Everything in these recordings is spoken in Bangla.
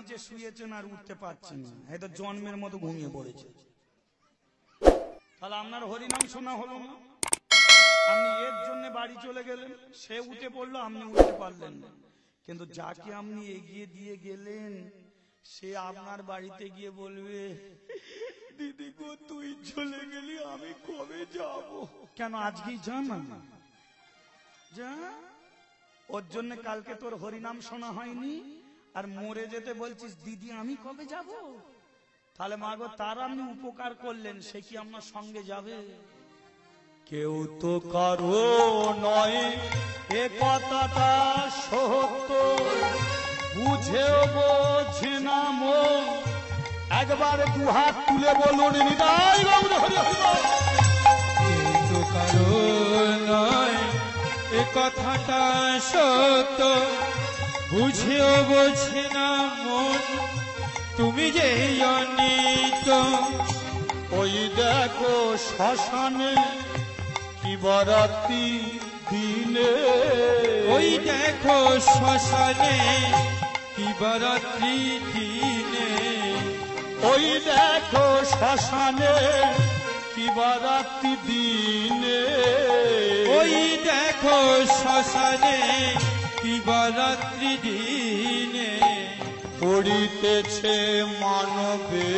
নিচে শুয়েছেন আর উঠতে পারছেন না, হয়তো জন্মের মতো ঘুমিয়ে পড়েছে। তাহলে আপনার হরিনাম শোনা হলো না, আপনি এর জন্য বাড়ি চলে গেলেন, সে উঠে পড়লো, আপনি উঠতে পারলেন না। কিন্তু যাকে আপনি এগিয়ে দিয়ে গেলেন সে আপনার বাড়িতে গিয়ে বলবে, দিদি গো তুই চলে গেলি, আমি কবে যাব? কেন আজকেই যা না, যা। ওর জন্য কালকে তোর হরিনাম শোনা হয়নি, আর মরে যেতে বলছিস দিদি আমি কবে যাব? তাহলে মা গো তার আপনি উপকার করলেন, সে কি আপনার সঙ্গে যাবে? কেউ তো কারো নয় এ কথাটা সত্য, বুঝেও বোঝে না মন। একবার দুহাত তুলে বলুন নিতাই গৌর হরি হরি বল। কেউ তো কারো নয় এ কথাটা সত্য, বুঝেও বোঝে না মন, তুমি যে অনিত। ওই দেখো শ্মশানে কি বরাতি দিনে, ওই দেখো শ্মশানে কি বরাত্রি দিনে, ওই দেখো শ্মশানে কি বরাতি দিনে, ওই দেখো শ্মশানে কি বরাত্রি দিনে, পড়িতেছে মানবে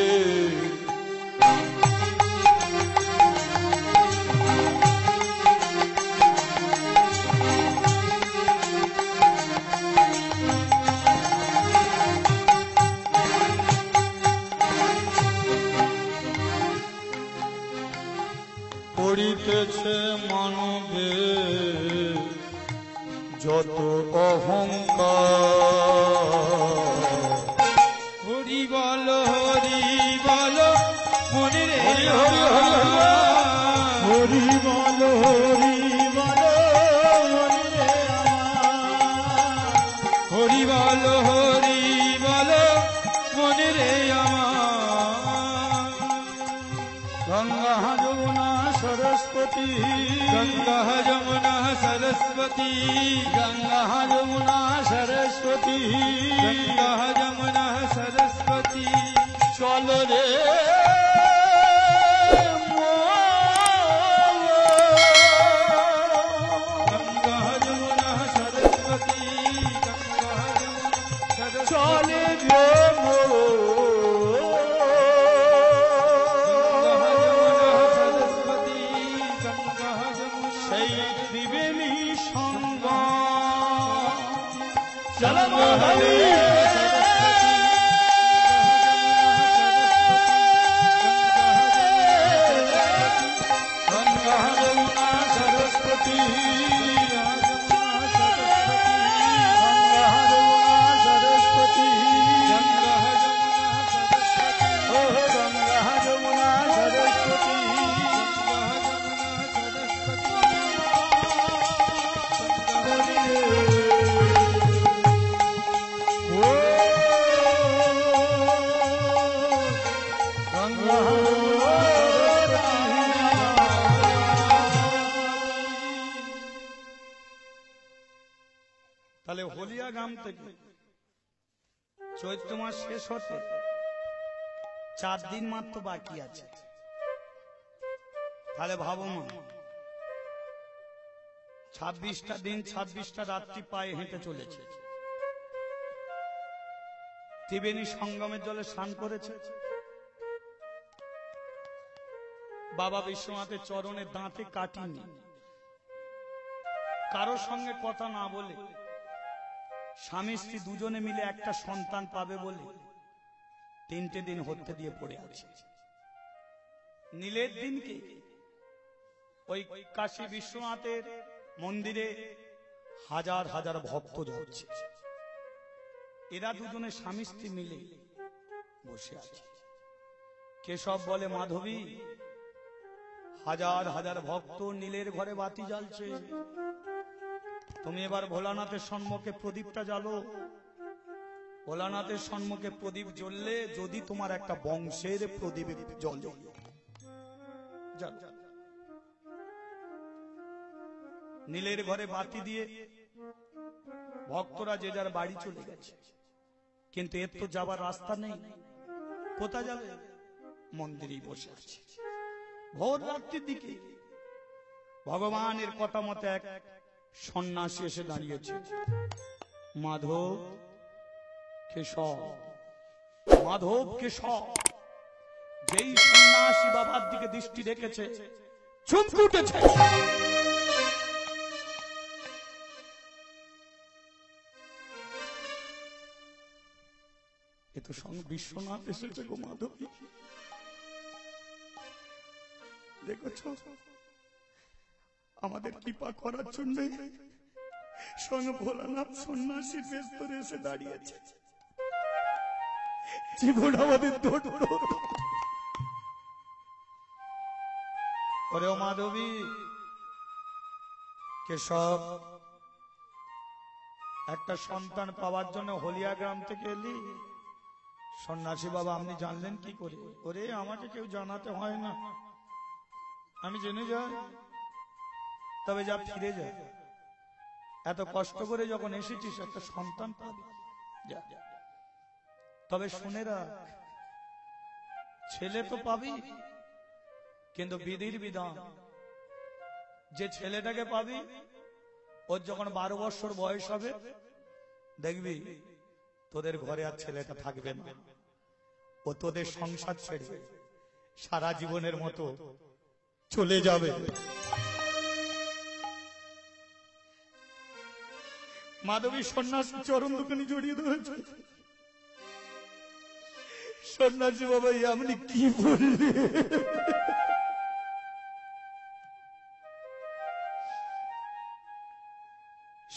পড়িতেছে মানবে যত অহংকার। হরি বল মনে রে, হরি হরি হরি হরি বল হরি বল হরি রে আমার। হরি বল মনে রে আমার। গঙ্গা যমুনা সরস্বতী, গঙ্গা যমুনা সরস্বতী, গঙ্গা যমুনা সরস্বতী, গঙ্গা যমুনা সরস্বতী, চল রে গঙ্গা যমুনা সরস্বতী, গঙ্গা যমুনা চলে সরস্বতী, গঙ্গা যমুনা সেই ত্রিবেণী সঙ্গ চল গঙ্গা যমুনা সরস্বতী, গঙ্গা যমুনা সরস্বতী, ও গঙ্গা যমুনা সরস্বতী। তাহলে হলিয়া গ্রাম থেকে চৈত্র মাস শেষ হতে 4 দিন মাত্র বাকি আছে। তাহলে ভাবো মা, 26টা দিন 26টা রাত্রি পায়ে হেঁটে চলেছে, ত্রিবেণী সঙ্গমের জলে স্নান করেছে, বাবা বিশ্বনাথের চরণে দাঁতে কাটিনি, কারোর সঙ্গে কথা না বলে স্বামী স্ত্রী দুজনে মিলে একটা সন্তান পাবে বলে 3টে দিন হতে দিয়ে পড়ে আছে। নীলের দিনকে ওই কাশী বিশ্বনাথের মন্দিরে হাজার হাজার ভক্ত যাচ্ছে, এরা দুজনে স্বামী স্ত্রী মিলে বসে আছে। কেশব বলে, মাধবী হাজার হাজার ভক্ত নীলের ঘরে বাতি জ্বালছে, তুমি এবার ভোলানাথের সম্মুখে প্রদীপটা জ্বালো। ভোলানাথের সম্মুখে প্রদীপ জ্বললে যদি তোমার একটা বংশের প্রদীপ জ্বলে। নীলের ঘরে বাতি দিয়ে ভক্তরা যে যার বাড়ি চলে গেছে। কিন্তু এর তো যাবার রাস্তা নেই, কোথায় যাবে? মন্দিরেই বসে আছে। ভোর রাত্রির দিকে ভগবানের কথা মতে এক সন্ন্যাসী এসে দাঁড়িয়েছে। মাধব কেশব, মাধব কেশব। যেই সন্ন্যাসী বাবার দিকে দৃষ্টি রেখেছে চমকে উঠেছে। এ তো সঙ্গে বিশ্বনাথ এসেছে গো মাধবী, দেখেছ আমাদের কৃপা করার জন্য সঙ্গে ভোলানাথ সন্ন্যাসীর বেশ ধরে এসে দাঁড়িয়েছে। জীবন আমাদের ওরে ও মাধবী কেশব, একটা সন্তান পাওয়ার জন্য হলিয়া গ্রাম থেকে এলি। সন্ন্যাসী বাবা আপনি জানলেন কি করে? ওরে আমাকে কেউ জানাতে হয় না, আমি জেনে যাই। তবে যা ফিরে যায়, এত কষ্ট করে যখন এসেছিস একটা সন্তান পাবি। তবে শুনে রাখ, ছেলে তো পাবি, কিন্তু বিধির বিধান, যে ছেলেটাকে পাবি ওর যখন 12 বছর বয়স হবে দেখবি তোদের ঘরে আর ছেলেটা থাকবে না। ও তোদের সংসার ছেড়ে সারা জীবনের মতো চলে যাবে। মাধবী সন্ন্যাসী চরণ দুখানি জড়িয়ে ধরেছে। সন্ন্যাসী বাবা আপনি কি বললে?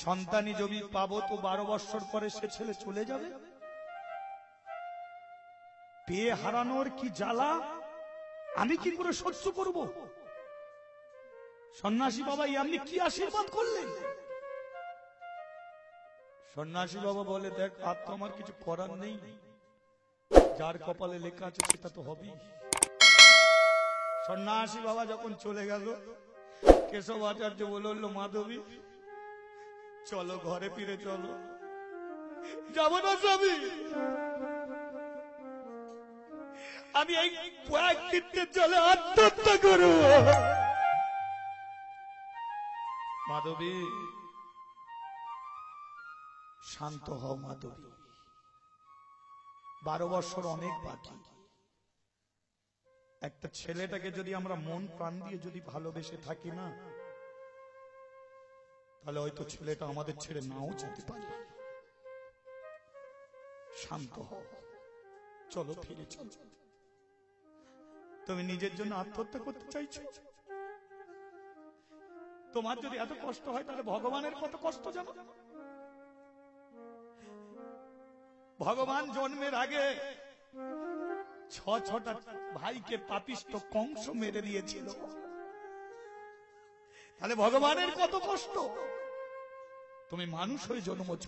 সন্তানই যদি পাবো তো 12 বছর পরে সে ছেলে চলে যাবে। পেয়ে হারানোর কি জ্বালা আমি কি করে সহ্য করব? সন্ন্যাসী বাবা আপনি কি আশীর্বাদ করলেন? সন্ন্যাসী বাবা বলে, দেখ আর তো আমার কিছু করার নেই, যার কপালে লেখা আছে সেটা তো হবেই। সন্ন্যাসী বাবা যখন চলে গেল, কেশব আচার্য বলল, মাধবী চলো ঘরে ফিরে চলো। যাব না স্বামী, আমি এই কয়েক দিনের চলে আত্মহত্যা করব। মাধবী শান্ত হও মাধবী, 12 বছর অনেক বাকি। একটা ছেলেটাকে যদি আমরা মন প্রাণ দিয়ে যদি ভালোবেসে থাকি না, তাহলে হয়তো ছেলেটা আমাদের ছেড়ে নাও যেতে পারে। শান্ত হও, চলো ফিরে চলো। তুমি নিজের জন্য আত্মহত্যা করতে চাইছো? তোমার যদি এত কষ্ট হয় তাহলে ভগবানের কত কষ্ট জানো? ভগবান জন্মের আগে 6টা ভাইকে পাপিষ্ঠ কংস মেরে দিয়েছিল। তাহলে ভগবানের কত কষ্ট। তুমি মানুষ হয়ে জন্মেছ,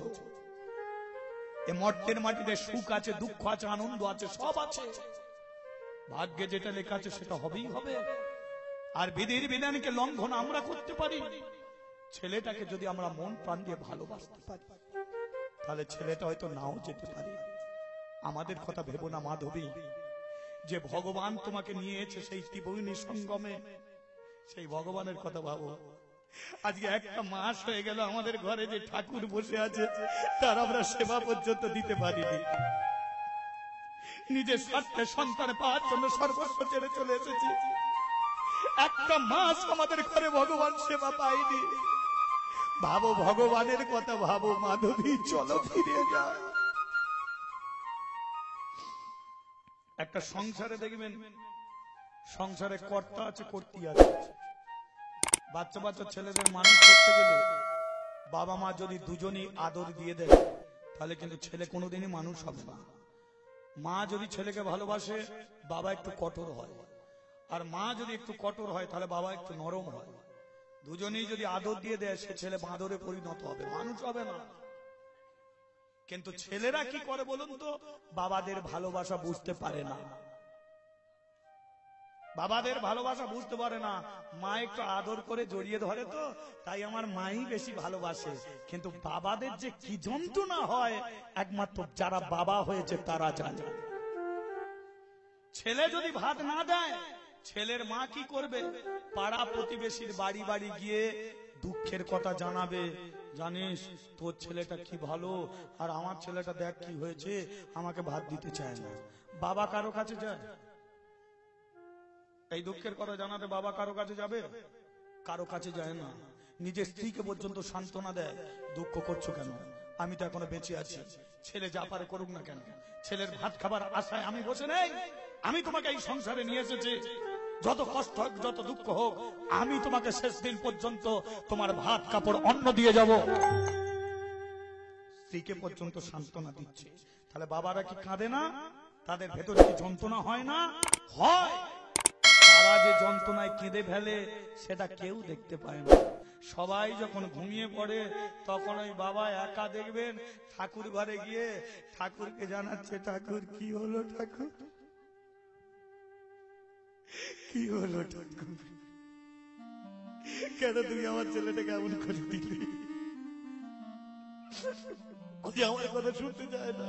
এ মর্তের মাটিতে সুখ আছে, দুঃখ আছে, আনন্দ আছে, সব আছে। ভাগ্যে যেটা লেখা আছে সেটা হবেই হবে। আর বিধির বিধানকে লঙ্ঘন আমরা করতে পারি। ছেলেটাকে যদি আমরা মন প্রাণ দিয়ে ভালোবাসতে পারি, তাহলে ছেলেটা হয়তো নাও যেতে পারে। আমাদের কথা ভেবো না মাধবী, যে ভগবান তোমাকে নিয়েছে সেই ত্রিভুবনী সঙ্গমে, সেই ভগবানের কথা ভাবো। আজকে একটা মাস হয়ে গেল আমাদের ঘরে যে ঠাকুর বসে আছে তার আমরা সেবা পর্যন্ত দিতে পারিনি। নিজের স্বার্থে সন্তান পাওয়ার জন্য সর্বস্ব ছেড়ে চলে এসেছি। একটা মাস আমাদের ঘরে ভগবান সেবা পাইনি। ভাবো ভগবানের কথা ভাবো মাধবী, চলো ফিরে যাও। একটা সংসারে দেখবেন, সংসারে কর্তা আছে কর্ত্রী আছে। বাচ্চা বাচ্চা ছেলেদের মানুষ করতে গেলে বাবা মা যদি দুজনই আদর দিয়ে দেয় তাহলে কিন্তু ছেলে কোনোদিনই মানুষ হবে না। মা যদি ছেলেকে ভালোবাসে বাবা একটু কঠোর হয়, আর মা যদি একটু কঠোর হয় তাহলে বাবা একটু নরম হয়। দুজনেই যদি আদর দিয়ে দেয় সে ছেলে বাঁদরে পরিণত হবে, মানুষ হবে না। কিন্তু ছেলেরা কি করে বলুন তো, বাবাদের ভালোবাসা বুঝতে পারে না। বাবাদের ভালোবাসা বুঝতে পারে না, মা একটু আদর করে জড়িয়ে ধরে তো, তাই আমার মাই বেশি ভালোবাসে। কিন্তু বাবাদের যে কি যন্ত্রণা হয় একমাত্র যারা বাবা হয়েছে তারা জানে। ছেলে যদি ভাত না দেয়, ছেলের মা কি করবে? পাড়া প্রতিবেশীর বাড়ি বাড়ি গিয়ে দুঃখের কথা জানাবে, জানিস তোর ছেলেটা কি ভালো, আর আমার ছেলেটা দেখ কি হয়েছে, আমাকে ভাত দিতে চায় না। বাবা কারো কাছে যায়? এই দুঃখের কথা জানাতে বাবা কারো কাছে যাবে? কারো কাছে যায় না। নিজের স্ত্রীকে পর্যন্ত সান্ত্বনা দেয়, দুঃখ করছো কেন, আমি তো এখনো বেঁচে আছি, ছেলে যা পারে করুক না কেন, ছেলের ভাত খাবার আশায় আমি বসে নেই, আমি তোমাকে এই সংসারে নিয়ে এসেছি, যত কষ্ট হোক যত দুঃখ হোক আমি তোমাকে শেষ দিন পর্যন্ত তোমার ভাত কাপড় অন্ন দিয়ে যাব। স্ত্রীকে পর্যন্ত সান্ত্বনা দিচ্ছে। তাহলে বাবারা কি কাঁদে না? তাদের ভেতরে কি যন্ত্রণা হয় না? হয়। তারা যে যন্ত্রণায় কেঁদে ফেলে সেটা কেউ দেখতে পায় না। সবাই যখন ঘুমিয়ে পড়ে তখন ওই বাবা একা দেখবেন ঠাকুর ঘরে গিয়ে ঠাকুরকে জানাচ্ছে, ঠাকুর কি হলো, ঠাকুর কি হলো, ঠাকুর কেন তুমি আমার ছেলেটাকে এমন করে দিলে? আমার কথা শুনতে চায় না,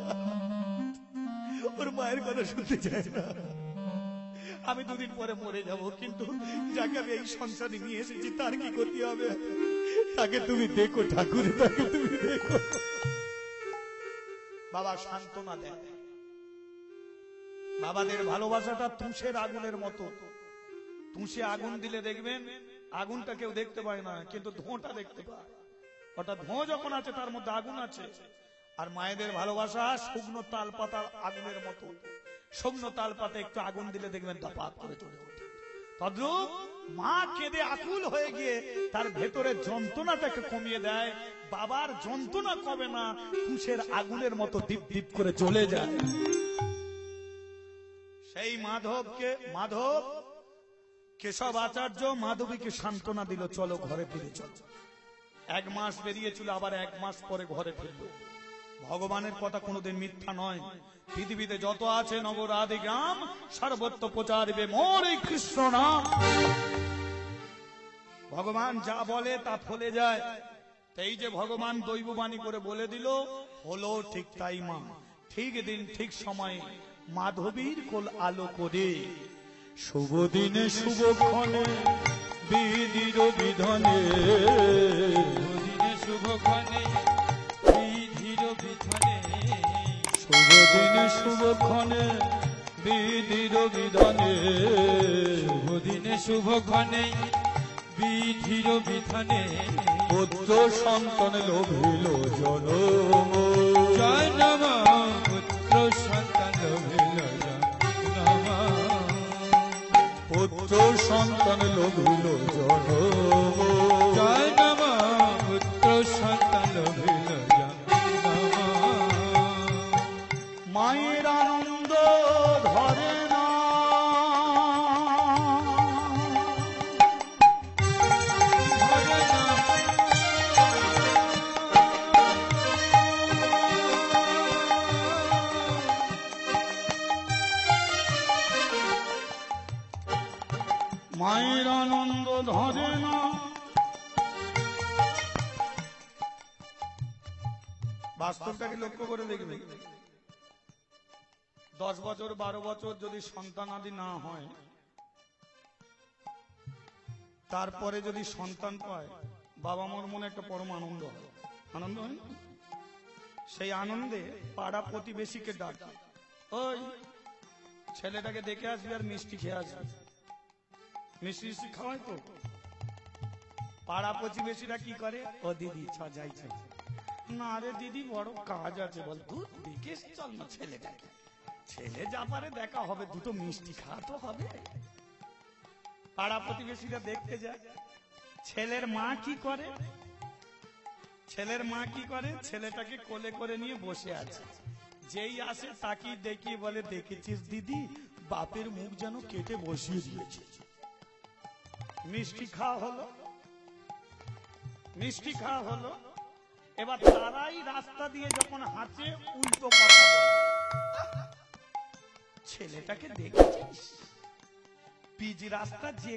ওর মায়ের কথা শুনতে চায় না। আমি দুদিন পরে মরে যাব, কিন্তু যাকে আমি এই সংসারে নিয়ে এসেছি তার কি করতে হবে? তাকে তুমি দেখো ঠাকুর, তাকে তুমি দেখো। বাবা সান্ত্বনা দেয়। বাবাদের ভালোবাসাটা তুষের আগুনের মতো। তুষে আগুন দিলে দেখবেন আগুনটা কেউ দেখতে পায় না, কিন্তু ধোঁয়াটা দেখতে পায়। ওটা ধোঁয়া যখন আছে তার মধ্যে আগুন আছে। আর মায়েদের ভালোবাসা শুকনো তাল পাতার আগুনের মতো। শুকনো তাল পাতা একটু আগুন দিলে দেখবেন দাপাত করে চলে ওঠে। তদ্রূপ মা কেঁদে আকুল হয়ে গিয়ে তার ভেতরে যন্ত্রণাটাকে কমিয়ে দেয়। বাবার যন্ত্রণা কমে না, তুষের আগুনের মতো দীপ দীপ করে জ্বলে যায়। সেই মাধব কেশব আচার্য মাধবীকে সান্ত্বনা দিল, চলো ঘরে ফিরে চলো। 1 মাস বেরিয়েছিল, আবার 1 মাস পরে ঘরে ফিরল। ভগবানের কথা কোনোদিন মিথ্যা নয়। পৃথিবীতে যত আছে নগর আদি গ্রাম সর্বত্র প্রচারিবে মোর এই কৃষ্ণ নাম। ভগবান যা বলে তা ফলে যায়। এই যে ভগবান দৈববাণী করে বলে দিল, হলো ঠিক তাই মা। ঠিক দিন ঠিক সময় মাধবীর কোল আলো করে, শুভ দিনে শুভক্ষণে বিধির বিধানে, শুভক্ষণে বিধির বিধানে, শুভ দিনে শুভক্ষণে বিধির বিধানে, শুভ দিনে শুভক্ষণে বিধির বিধানে, পুত্র সন্তান লোভিল জনম, জনম পুত্র সন্তান লোভিল জনম, পুত্র সন্তান লোভিল জনম, জনম পুত্র সন্তান লোভিল জনম। মায়ের আনন্দ ধরে না, মায়ের আনন্দ ধরে না। বাস্তবটাকে লক্ষ্য করে দেখবে, 10 বছর 12 বছর যদি সন্তানাদি না হয়, তারপরে যদি সন্তান পায়, বাবা মার মনে একটা পরম আনন্দ হয়। আনন্দ হয় না? সেই আনন্দে পাড়া প্রতিবেশীকে ডাকে, ওই ছেলেটাকে দেখে আসবি আর মিষ্টি খেয়ে আসবি। মিষ্টি খাওয়াই তো। পাড়া প্রতিবেশীরা কি করে, ও দিদি ছ যাইছে, না রে দিদি বড় কাজ আছে, বল তুই দেখে চল না ছেলেটাকে, ছেলে যা পারে দেখা হবে, দুটো মিষ্টি খাওয়া তো হবে। পাড়া প্রতিবেশীরা দেখতে যায়। ছেলের মা কি করে? ছেলের মা কি করে? ছেলেটাকে কোলে করে নিয়ে বসে আছে। যেই আসে তাকে দেখি বলে, দেখেছিস দিদি, বাপের মুখ যেন কেটে বসিয়ে দিয়েছে। মিষ্টি খাওয়া হলো, মিষ্টি খাওয়া হলো। এবার তারাই রাস্তা দিয়ে যখন হাঁটে উল্টো কথা বলে, ছেলেটাকে দেখেছিস, পিচ রাস্তা যে